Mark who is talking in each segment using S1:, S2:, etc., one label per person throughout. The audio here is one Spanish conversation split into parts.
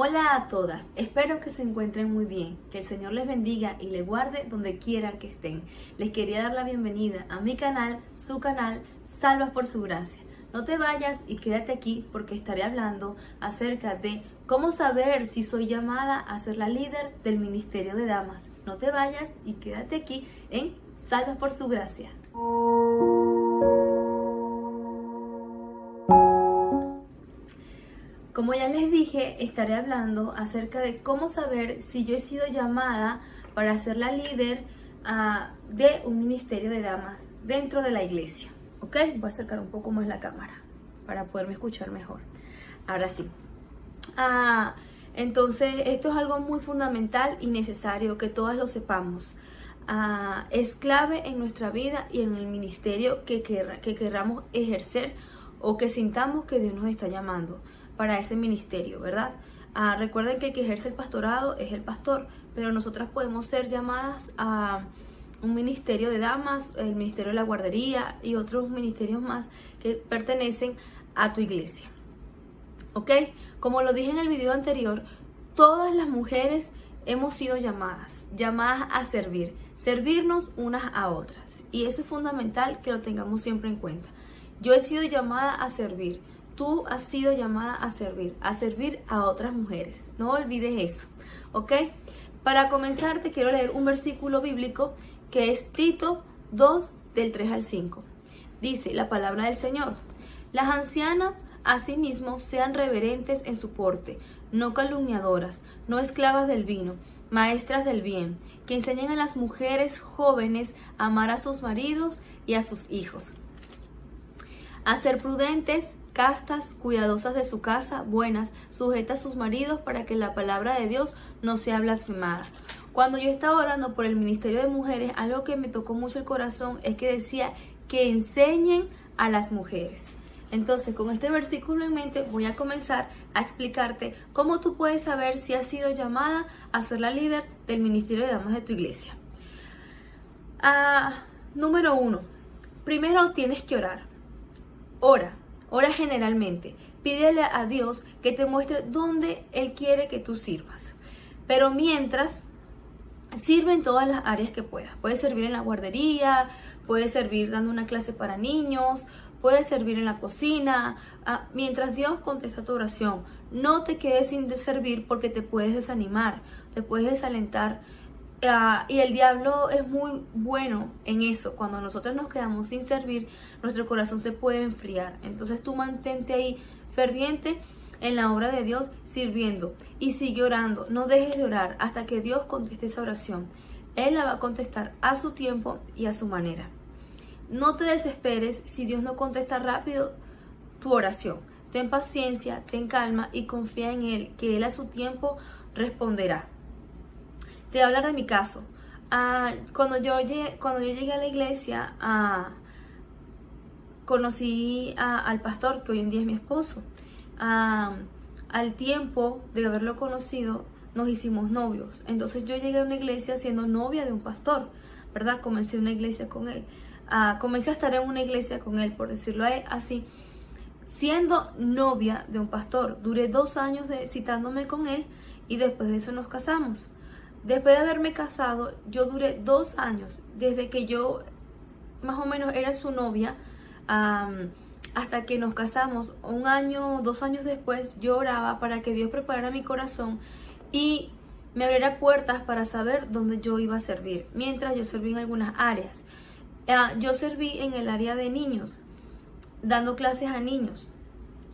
S1: Hola a todas, espero que se encuentren muy bien, que el Señor les bendiga y les guarde donde quiera que estén. Les quería dar la bienvenida a mi canal, su canal, Salvas por su Gracia. No te vayas y quédate aquí porque estaré hablando acerca de cómo saber si soy llamada a ser la líder del Ministerio de Damas. No te vayas y quédate aquí en Salvas por su Gracia. Como ya les dije, estaré hablando acerca de cómo saber si yo he sido llamada para ser la líder de un ministerio de damas dentro de la iglesia. ¿Ok? Voy a acercar un poco más la cámara para poderme escuchar mejor. Ahora sí. Entonces, esto es algo muy fundamental y necesario que todas lo sepamos. Es clave en nuestra vida y en el ministerio que querramos ejercer o que sintamos que Dios nos está llamando para ese ministerio, ¿verdad? Recuerden que el que ejerce el pastorado es el pastor, pero nosotras podemos ser llamadas a un ministerio de damas, el ministerio de la guardería y otros ministerios más que pertenecen a tu iglesia. ¿Ok? Como lo dije en el video anterior, todas las mujeres hemos sido llamadas a servirnos unas a otras. Y eso es fundamental que lo tengamos siempre en cuenta. Yo he sido llamada a servir. Tú has sido llamada a servir a otras mujeres. No olvides eso, ¿ok? Para comenzar, te quiero leer un versículo bíblico que es Tito 2, del 3 al 5. Dice la palabra del Señor: las ancianas, asimismo, sean reverentes en su porte, no calumniadoras, no esclavas del vino, maestras del bien, que enseñen a las mujeres jóvenes a amar a sus maridos y a sus hijos, a ser prudentes, castas, cuidadosas de su casa, buenas, sujetas a sus maridos para que la palabra de Dios no sea blasfemada. Cuando yo estaba orando por el ministerio de mujeres, algo que me tocó mucho el corazón es que decía que enseñen a las mujeres. Entonces, con este versículo en mente, voy a comenzar a explicarte cómo tú puedes saber si has sido llamada a ser la líder del ministerio de damas de tu iglesia. Número 1. Primero tienes que orar. Ora generalmente. Pídele a Dios que te muestre dónde Él quiere que tú sirvas. Pero mientras, sirve en todas las áreas que puedas. Puedes servir en la guardería, puedes servir dando una clase para niños, puedes servir en la cocina. Mientras Dios contesta tu oración, no te quedes sin servir porque te puedes desanimar, te puedes desalentar. Y el diablo es muy bueno en eso. Cuando nosotros nos quedamos sin servir, nuestro corazón se puede enfriar. Entonces tú mantente ahí ferviente en la obra de Dios, sirviendo, y sigue orando. No dejes de orar hasta que Dios conteste esa oración. Él la va a contestar a su tiempo y a su manera. No te desesperes si Dios no contesta rápido tu oración. Ten paciencia, ten calma y confía en Él, que Él a su tiempo responderá. Te voy a hablar de mi caso. Cuando yo llegué a la iglesia, conocí al pastor, que hoy en día es mi esposo. Al tiempo de haberlo conocido, nos hicimos novios. Entonces yo llegué a una iglesia siendo novia de un pastor, ¿verdad? Comencé una iglesia con él. Comencé a estar en una iglesia con él, por decirlo así, siendo novia de un pastor. Duré 2 años citándome con él y después de eso nos casamos. Después de haberme casado, yo duré 2 años, desde que yo más o menos era su novia, hasta que nos casamos. 1 año, 2 años después, yo oraba para que Dios preparara mi corazón y me abriera puertas para saber dónde yo iba a servir. Mientras yo serví en algunas áreas. Yo serví en el área de niños, dando clases a niños.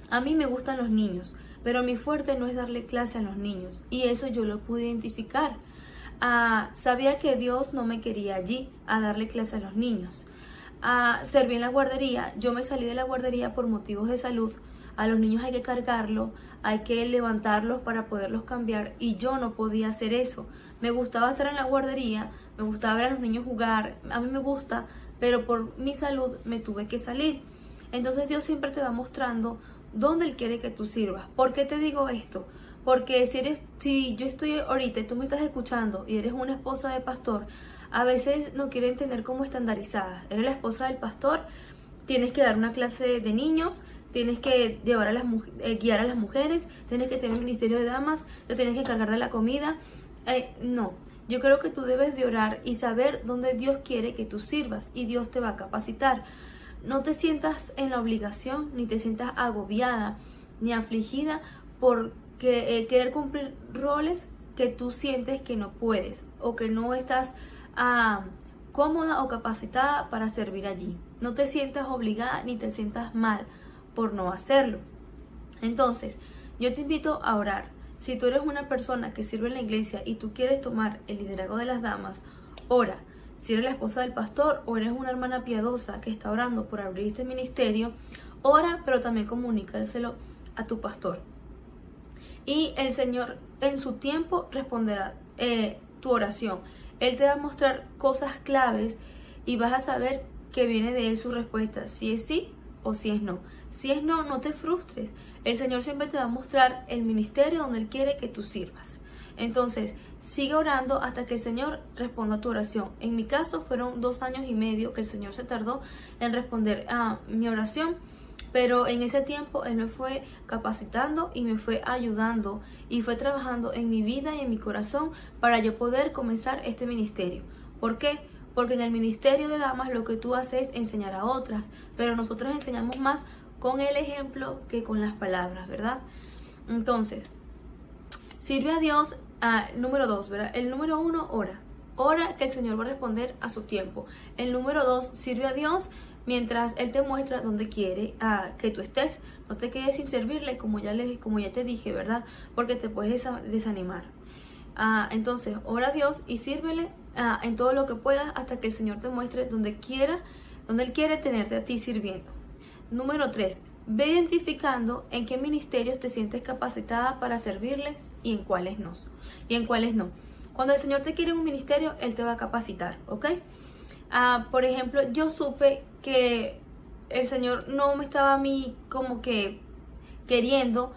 S1: A mí me gustan los niños, pero mi fuerte no es darle clase a los niños. Y eso yo lo pude identificar. Sabía que Dios no me quería allí a darle clase a los niños. Serví en la guardería. Yo me salí de la guardería por motivos de salud. A los niños hay que cargarlos, hay que levantarlos para poderlos cambiar y yo no podía hacer eso. Me gustaba estar en la guardería, me gustaba ver a los niños jugar, a mí me gusta, pero por mi salud me tuve que salir. Entonces Dios siempre te va mostrando dónde Él quiere que tú sirvas. ¿Por qué te digo esto? Porque si yo estoy ahorita y tú me estás escuchando y eres una esposa de pastor, a veces no quieren tener como estandarizada. Eres la esposa del pastor, tienes que dar una clase de niños, tienes que llevar a guiar a las mujeres, tienes que tener un ministerio de damas, te tienes que encargar de la comida. No, yo creo que tú debes de orar y saber dónde Dios quiere que tú sirvas y Dios te va a capacitar. No te sientas en la obligación, ni te sientas agobiada, ni afligida por querer cumplir roles que tú sientes que no puedes o que no estás cómoda o capacitada para servir allí. No te sientas obligada ni te sientas mal por no hacerlo. Entonces, yo te invito a orar. Si tú eres una persona que sirve en la iglesia y tú quieres tomar el liderazgo de las damas, ora. Si eres la esposa del pastor o eres una hermana piadosa que está orando por abrir este ministerio, ora, pero también comunícaselo a tu pastor. Y el Señor en su tiempo responderá tu oración. Él te va a mostrar cosas claves y vas a saber que viene de Él su respuesta, si es sí o si es no. Si es no, no te frustres. El Señor siempre te va a mostrar el ministerio donde Él quiere que tú sirvas. Entonces, sigue orando hasta que el Señor responda a tu oración. En mi caso, fueron 2 años y medio que el Señor se tardó en responder a mi oración. Pero en ese tiempo Él me fue capacitando y me fue ayudando y fue trabajando en mi vida y en mi corazón para yo poder comenzar este ministerio. ¿Por qué? Porque en el ministerio de damas lo que tú haces es enseñar a otras, pero nosotros enseñamos más con el ejemplo que con las palabras, ¿verdad? Entonces, sirve a Dios. Número 2, ¿verdad? El número 1, ora. Ora que el Señor va a responder a su tiempo. El número 2, sirve a Dios mientras Él te muestra dónde quiere que tú estés. No te quedes sin servirle, como ya te dije, ¿verdad? Porque te puedes desanimar. Entonces, ora a Dios y sírvele en todo lo que puedas hasta que el Señor te muestre donde Él quiere tenerte a ti sirviendo. Número 3, ve identificando en qué ministerios te sientes capacitada para servirle y en cuáles no. Cuando el Señor te quiere en un ministerio, Él te va a capacitar, ¿ok? Por ejemplo, yo supe que el Señor no me estaba a mí como que queriendo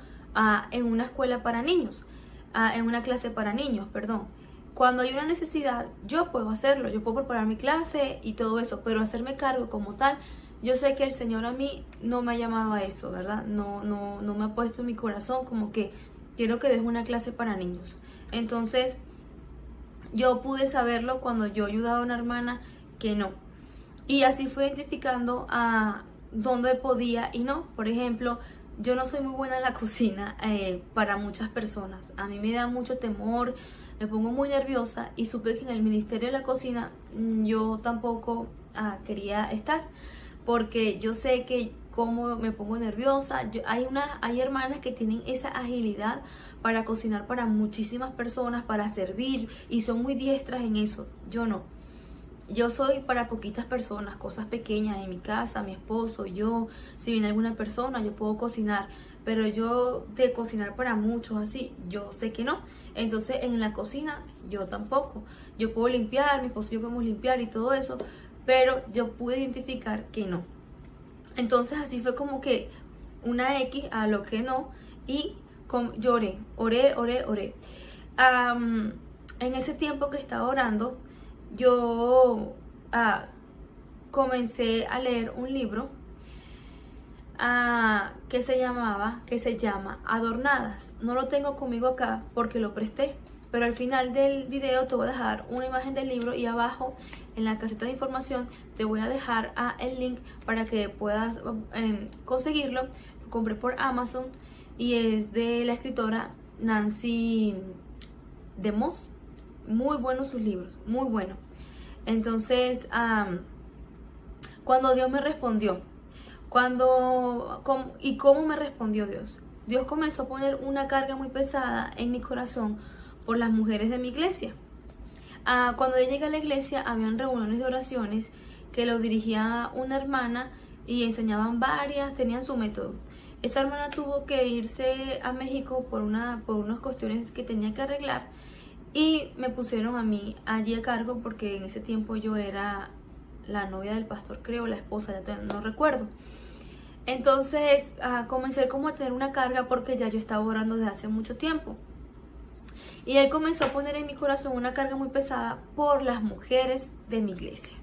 S1: en una escuela para niños, en una clase para niños, perdón. Cuando hay una necesidad, yo puedo hacerlo, yo puedo preparar mi clase y todo eso, pero hacerme cargo como tal, yo sé que el Señor a mí no me ha llamado a eso, ¿verdad? No me ha puesto en mi corazón como que quiero que des una clase para niños. Entonces, yo pude saberlo cuando yo ayudaba a una hermana que no. Y así fui identificando dónde podía y no. Por ejemplo, yo no soy muy buena en la cocina para muchas personas. A mí me da mucho temor, me pongo muy nerviosa y supe que en el ministerio de la cocina yo tampoco quería estar. Porque yo sé que como me pongo nerviosa, hay hermanas que tienen esa agilidad para cocinar para muchísimas personas, para servir y son muy diestras en eso. Yo no. Yo soy para poquitas personas, cosas pequeñas en mi casa, mi esposo, yo, si viene alguna persona, yo puedo cocinar, pero yo de cocinar para muchos así, yo sé que no. Entonces en la cocina yo tampoco. Yo puedo limpiar, mi esposo y yo podemos limpiar y todo eso, pero yo pude identificar que no. Entonces así fue como que una X a lo que no y yo oré. En ese tiempo que estaba orando, yo comencé a leer un libro que se llama Adornadas. No lo tengo conmigo acá porque lo presté, pero al final del video te voy a dejar una imagen del libro y abajo en la caseta de información te voy a dejar el link para que puedas conseguirlo. Lo compré por Amazon y es de la escritora Nancy DeMoss. Muy buenos sus libros, muy bueno. Entonces, cuando Dios me respondió, ¿cómo me respondió Dios? Dios comenzó a poner una carga muy pesada en mi corazón por las mujeres de mi iglesia. Cuando yo llegué a la iglesia, habían reuniones de oraciones que lo dirigía una hermana y enseñaban varias, tenían su método. Esa hermana tuvo que irse a México por unas cuestiones que tenía que arreglar y me pusieron a mí allí a cargo porque en ese tiempo yo era la novia del pastor, creo, la esposa, ya no recuerdo. Entonces comencé como a tener una carga porque ya yo estaba orando desde hace mucho tiempo. Y Él comenzó a poner en mi corazón una carga muy pesada por las mujeres de mi iglesia.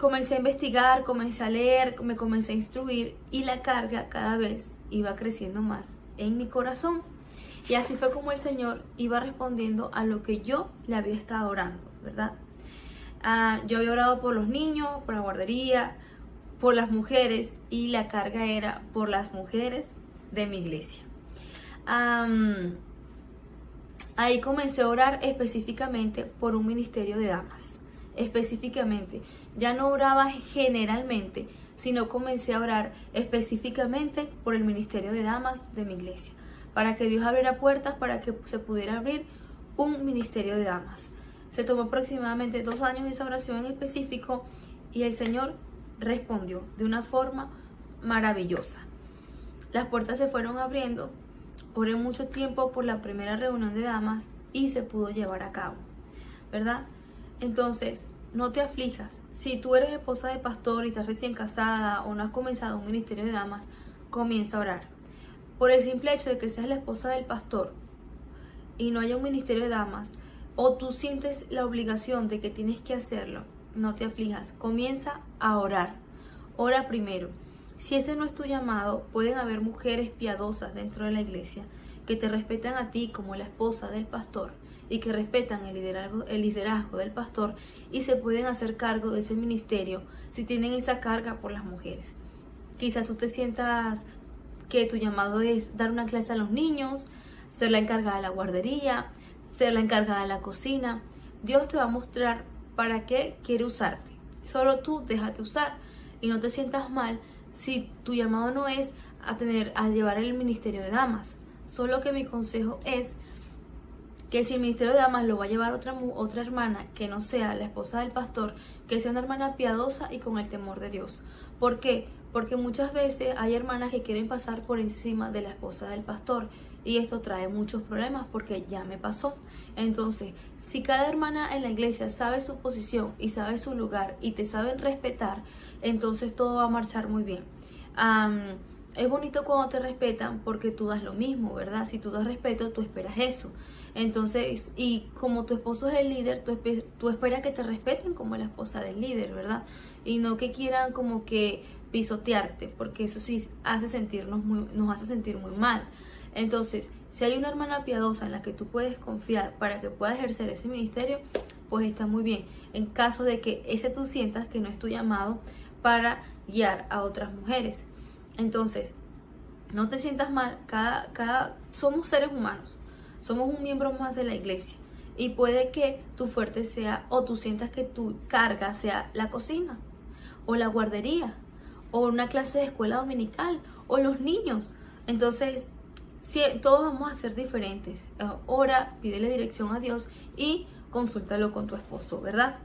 S1: comencé a investigar, comencé a leer, me comencé a instruir y la carga cada vez iba creciendo más en mi corazón. Y así fue como el Señor iba respondiendo a lo que yo le había estado orando, ¿verdad? Yo había orado por los niños, por la guardería, por las mujeres, y la carga era por las mujeres de mi iglesia. Ahí comencé a orar específicamente por un ministerio de damas. Específicamente, ya no oraba generalmente, sino comencé a orar específicamente por el ministerio de damas de mi iglesia, para que Dios abriera puertas para que se pudiera abrir un ministerio de damas. Se tomó aproximadamente 2 años esa oración en específico y el Señor respondió de una forma maravillosa. Las puertas se fueron abriendo, oré mucho tiempo por la primera reunión de damas y se pudo llevar a cabo, ¿verdad? Entonces, no te aflijas. Si tú eres esposa de pastor y estás recién casada o no has comenzado un ministerio de damas, comienza a orar. Por el simple hecho de que seas la esposa del pastor y no haya un ministerio de damas, o tú sientes la obligación de que tienes que hacerlo, no te aflijas. Comienza a orar. Ora primero. Si ese no es tu llamado, pueden haber mujeres piadosas dentro de la iglesia que te respetan a ti como la esposa del pastor y que respetan el liderazgo del pastor y se pueden hacer cargo de ese ministerio si tienen esa carga por las mujeres. Quizás tú te sientas que tu llamado es dar una clase a los niños, ser la encargada de la guardería, ser la encargada de la cocina. Dios te va a mostrar para qué quiere usarte. Solo tú déjate usar y no te sientas mal si tu llamado no es a llevar el ministerio de damas. Solo que mi consejo es que si el ministerio de damas lo va a llevar otra hermana que no sea la esposa del pastor, que sea una hermana piadosa y con el temor de Dios. ¿Por qué? Porque muchas veces hay hermanas que quieren pasar por encima de la esposa del pastor y esto trae muchos problemas porque ya me pasó. Entonces, si cada hermana en la iglesia sabe su posición y sabe su lugar y te saben respetar, entonces todo va a marchar muy bien. Es bonito cuando te respetan porque tú das lo mismo, ¿verdad? Si tú das respeto, tú esperas eso. Entonces, y como tu esposo es el líder, tú esperas que te respeten como la esposa del líder, ¿verdad? Y no que quieran como que pisotearte, porque eso sí nos hace sentir muy mal. Entonces, si hay una hermana piadosa en la que tú puedes confiar para que pueda ejercer ese ministerio, pues está muy bien. En caso de que ese tú sientas que no es tu llamado para guiar a otras mujeres. Entonces, no te sientas mal, somos seres humanos, somos un miembro más de la iglesia y puede que tu fuerte sea o tú sientas que tu carga sea la cocina o la guardería o una clase de escuela dominical o los niños. Entonces, todos vamos a ser diferentes. Ora, pídele dirección a Dios y consúltalo con tu esposo, ¿verdad?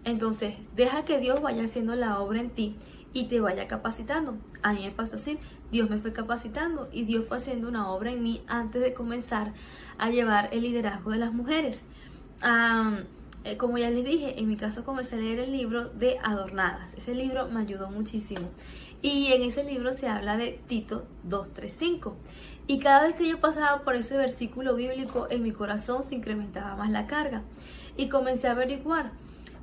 S1: Entonces, deja que Dios vaya haciendo la obra en ti y te vaya capacitando. A mí me pasó así, Dios me fue capacitando y Dios fue haciendo una obra en mí antes de comenzar a llevar el liderazgo de las mujeres. Como ya les dije, en mi caso comencé a leer el libro de Adornadas. Ese libro me ayudó muchísimo. Y en ese libro se habla de Tito 2:3-5. Y cada vez que yo pasaba por ese versículo bíblico, en mi corazón se incrementaba más la carga. Y comencé a averiguar.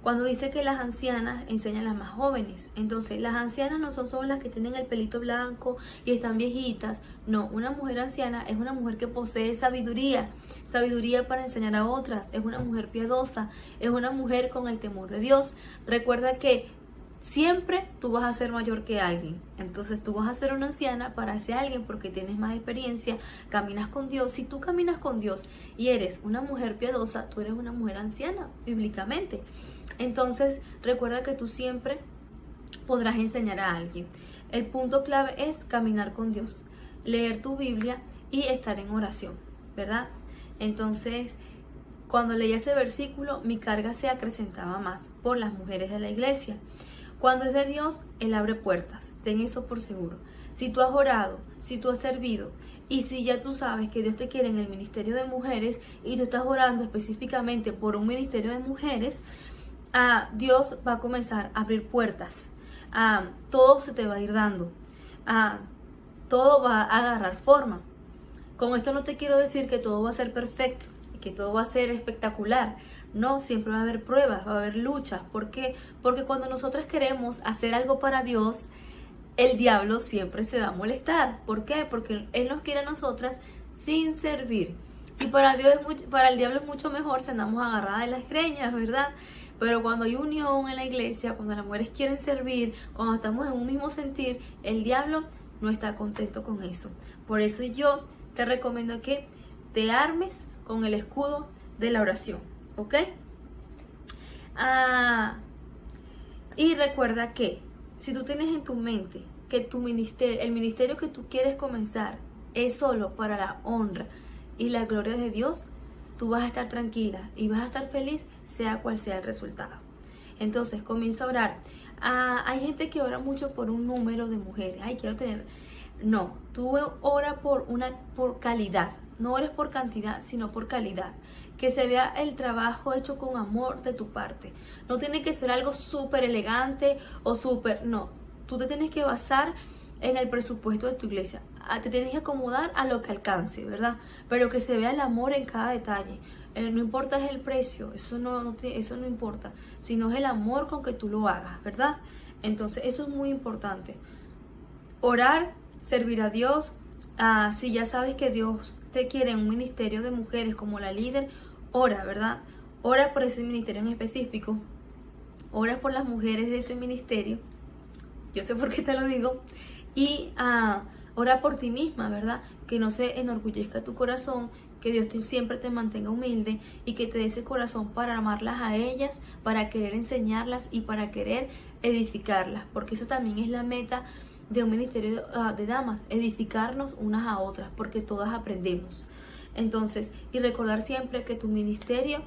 S1: Cuando dice que las ancianas enseñan a las más jóvenes. Entonces, las ancianas no son solo las que tienen el pelito blanco y están viejitas. No, una mujer anciana es una mujer que posee sabiduría. Sabiduría para enseñar a otras. Es una mujer piadosa. Es una mujer con el temor de Dios. Recuerda que siempre tú vas a ser mayor que alguien. Entonces tú vas a ser una anciana para ese alguien porque tienes más experiencia, caminas con Dios. Si tú caminas con Dios y eres una mujer piadosa, tú eres una mujer anciana, bíblicamente. Entonces recuerda que tú siempre podrás enseñar a alguien. El punto clave es caminar con Dios, leer tu Biblia y estar en oración, ¿verdad? Entonces, cuando leía ese versículo, mi carga se acrecentaba más por las mujeres de la iglesia. Cuando es de Dios, Él abre puertas. Ten eso por seguro. Si tú has orado, si tú has servido y si ya tú sabes que Dios te quiere en el ministerio de mujeres y tú estás orando específicamente por un ministerio de mujeres, Dios va a comenzar a abrir puertas. Todo se te va a ir dando. Todo va a agarrar forma. Con esto no te quiero decir que todo va a ser perfecto y que todo va a ser espectacular. No, siempre va a haber pruebas, va a haber luchas. ¿Por qué? Porque cuando nosotras queremos hacer algo para Dios, el diablo siempre se va a molestar. ¿Por qué? Porque Él nos quiere a nosotras sin servir. Y para el diablo es mucho mejor si andamos agarradas de las greñas, ¿verdad? Pero cuando hay unión en la iglesia, cuando las mujeres quieren servir, cuando estamos en un mismo sentir, el diablo no está contento con eso. Por eso yo te recomiendo que te armes con el escudo de la oración, ¿ok? Y recuerda que si tú tienes en tu mente que el ministerio que tú quieres comenzar es solo para la honra y la gloria de Dios, tú vas a estar tranquila y vas a estar feliz, sea cual sea el resultado. Entonces comienza a orar. Hay gente que ora mucho por un número de mujeres. Ay, quiero tener... No, tú ora por calidad. No ores por cantidad, sino por calidad. Que se vea el trabajo hecho con amor de tu parte. No tiene que ser algo súper elegante o súper... No, tú te tienes que basar en el presupuesto de tu iglesia. Te tienes que acomodar a lo que alcance, ¿verdad? Pero que se vea el amor en cada detalle. No importa el precio, eso no importa, sino es el amor con que tú lo hagas, ¿verdad? Entonces eso es muy importante. Orar, servir a Dios. Si ya sabes que Dios te quiere en un ministerio de mujeres como la líder, ora, ¿verdad? Ora por ese ministerio en específico. Ora por las mujeres de ese ministerio. Yo sé por qué te lo digo. Y ora por ti misma, ¿verdad? Que no se enorgullezca tu corazón, que Dios siempre te mantenga humilde y que te dé ese corazón para amarlas a ellas, para querer enseñarlas y para querer edificarlas, porque esa también es la meta de un ministerio de damas, edificarnos unas a otras, porque todas aprendemos. Entonces, y recordar siempre que tu ministerio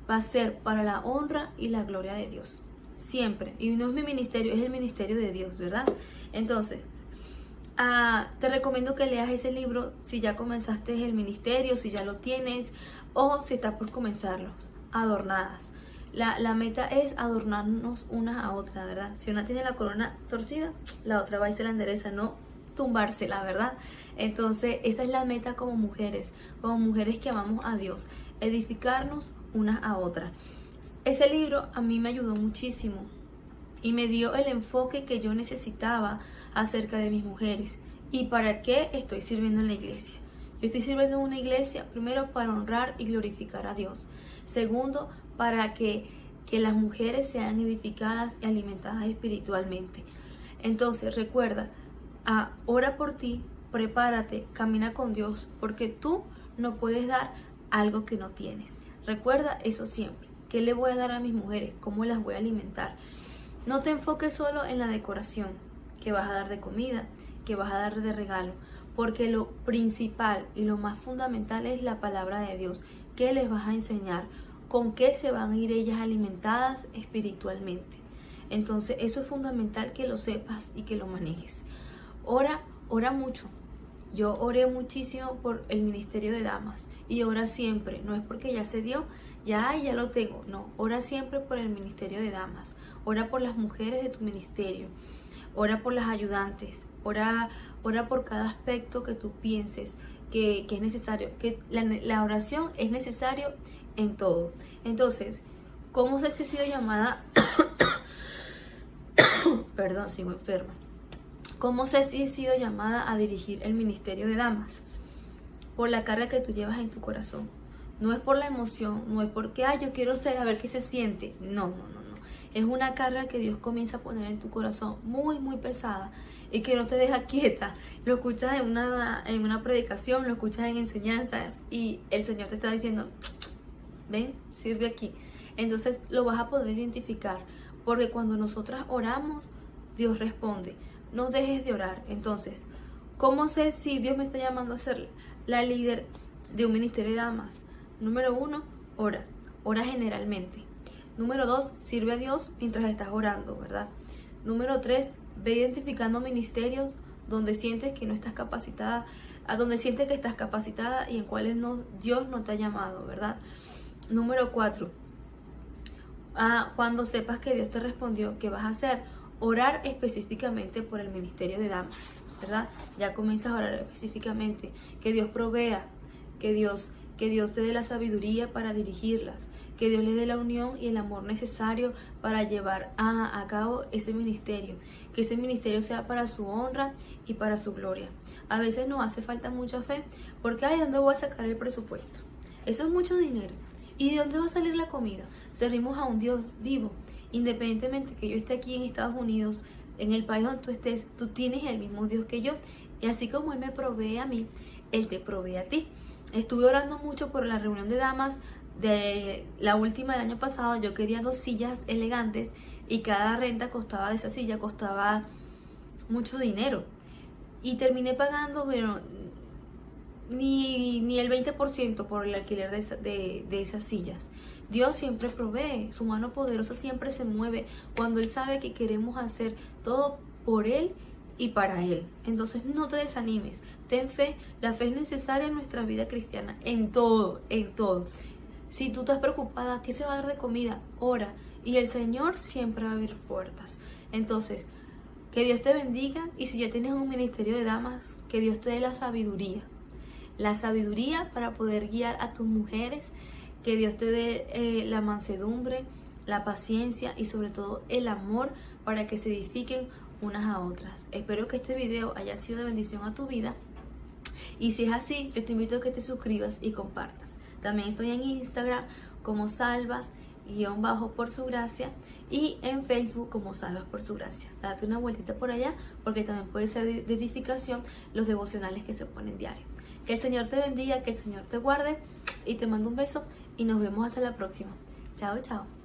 S1: va a ser para la honra y la gloria de Dios, siempre. Y no es mi ministerio, es el ministerio de Dios, ¿verdad? Entonces, te recomiendo que leas ese libro si ya comenzaste el ministerio, si ya lo tienes o si estás por comenzarlos. Adornadas. La meta es adornarnos unas a otras, ¿verdad? Si una tiene la corona torcida, la otra va y se la endereza, no tumbársela, ¿verdad? Entonces esa es la meta como mujeres que amamos a Dios, edificarnos unas a otras. Ese libro a mí me ayudó muchísimo y me dio el enfoque que yo necesitaba acerca de mis mujeres y para qué estoy sirviendo en la iglesia. Yo estoy sirviendo en una iglesia primero para honrar y glorificar a Dios. Segundo, para que las mujeres sean edificadas y alimentadas espiritualmente. Entonces recuerda, ora por ti, prepárate, camina con Dios, porque tú no puedes dar algo que no tienes. Recuerda eso siempre. ¿Qué le voy a dar a mis mujeres? ¿Cómo las voy a alimentar? No te enfoques solo en la decoración que vas a dar de comida, que vas a dar de regalo, porque lo principal y lo más fundamental es la palabra de Dios. ¿Qué les vas a enseñar? ¿Con qué se van a ir ellas alimentadas espiritualmente? Entonces eso es fundamental que lo sepas y que lo manejes. Ora mucho. Yo oré muchísimo por el ministerio de damas y ora siempre. No es porque ya se dio, ya lo tengo. No, ora siempre por el ministerio de damas. Ora por las mujeres de tu ministerio. Ora por las ayudantes. Ora por cada aspecto que tú pienses que es necesario. Que la oración es necesario en todo. Entonces, ¿cómo se ha sido llamada? Perdón, sigo enferma. ¿Cómo se ha sido llamada a dirigir el ministerio de damas? Por la carga que tú llevas en tu corazón. No es por la emoción, no es porque, yo quiero ser, a ver qué se siente. No. Es una carga que Dios comienza a poner en tu corazón muy, muy pesada y que no te deja quieta. Lo escuchas en una predicación, lo escuchas en enseñanzas y el Señor te está diciendo, ven, sirve aquí. Entonces lo vas a poder identificar, porque cuando nosotras oramos, Dios responde. No dejes de orar. Entonces, ¿cómo sé si Dios me está llamando a ser la líder de un ministerio de damas? Número 1, ora generalmente. Número 2, sirve a Dios mientras estás orando, ¿verdad? Número 3, ve identificando ministerios donde sientes que no estás capacitada, donde sientes que estás capacitada y en cuáles Dios no te ha llamado, ¿verdad? Número 4, cuando sepas que Dios te respondió, ¿qué vas a hacer? Orar específicamente por el ministerio de damas, ¿verdad? Ya comienzas a orar específicamente, que Dios provea, que Dios te dé la sabiduría para dirigirlas, que Dios le dé la unión y el amor necesario para llevar a cabo ese ministerio, que ese ministerio sea para su honra y para su gloria. A veces nos hace falta mucha fe, porque ¿de dónde voy a sacar el presupuesto? Eso es mucho dinero. ¿Y de dónde va a salir la comida? Servimos a un Dios vivo. Independientemente que yo esté aquí en Estados Unidos, en el país donde tú estés, tú tienes el mismo Dios que yo. Y así como Él me provee a mí, Él te provee a ti. Estuve orando mucho por la reunión de damas de la última del año pasado. Yo quería 2 sillas elegantes y cada renta costaba de esa silla, costaba mucho dinero. Y terminé pagando, pero ni el 20% por el alquiler de esas sillas. Dios siempre provee, su mano poderosa siempre se mueve cuando Él sabe que queremos hacer todo por Él y para Él. Entonces no te desanimes, ten fe, la fe es necesaria en nuestra vida cristiana, en todo, en todo. Si tú estás preocupada, ¿qué se va a dar de comida? Ora, y el Señor siempre va a abrir puertas. Entonces, que Dios te bendiga, y si ya tienes un ministerio de damas, que Dios te dé la sabiduría para poder guiar a tus mujeres, que Dios te dé la mansedumbre, la paciencia y sobre todo el amor para que se edifiquen unas a otras. Espero que este video haya sido de bendición a tu vida, y si es así, yo te invito a que te suscribas y compartas. También estoy en Instagram como Salvas_por su gracia, y en Facebook como Salvas por su gracia. Date una vueltita por allá, porque también puede ser de edificación los devocionales que se ponen diario. Que el Señor te bendiga, que el Señor te guarde, y te mando un beso y nos vemos hasta la próxima. Chao, chao.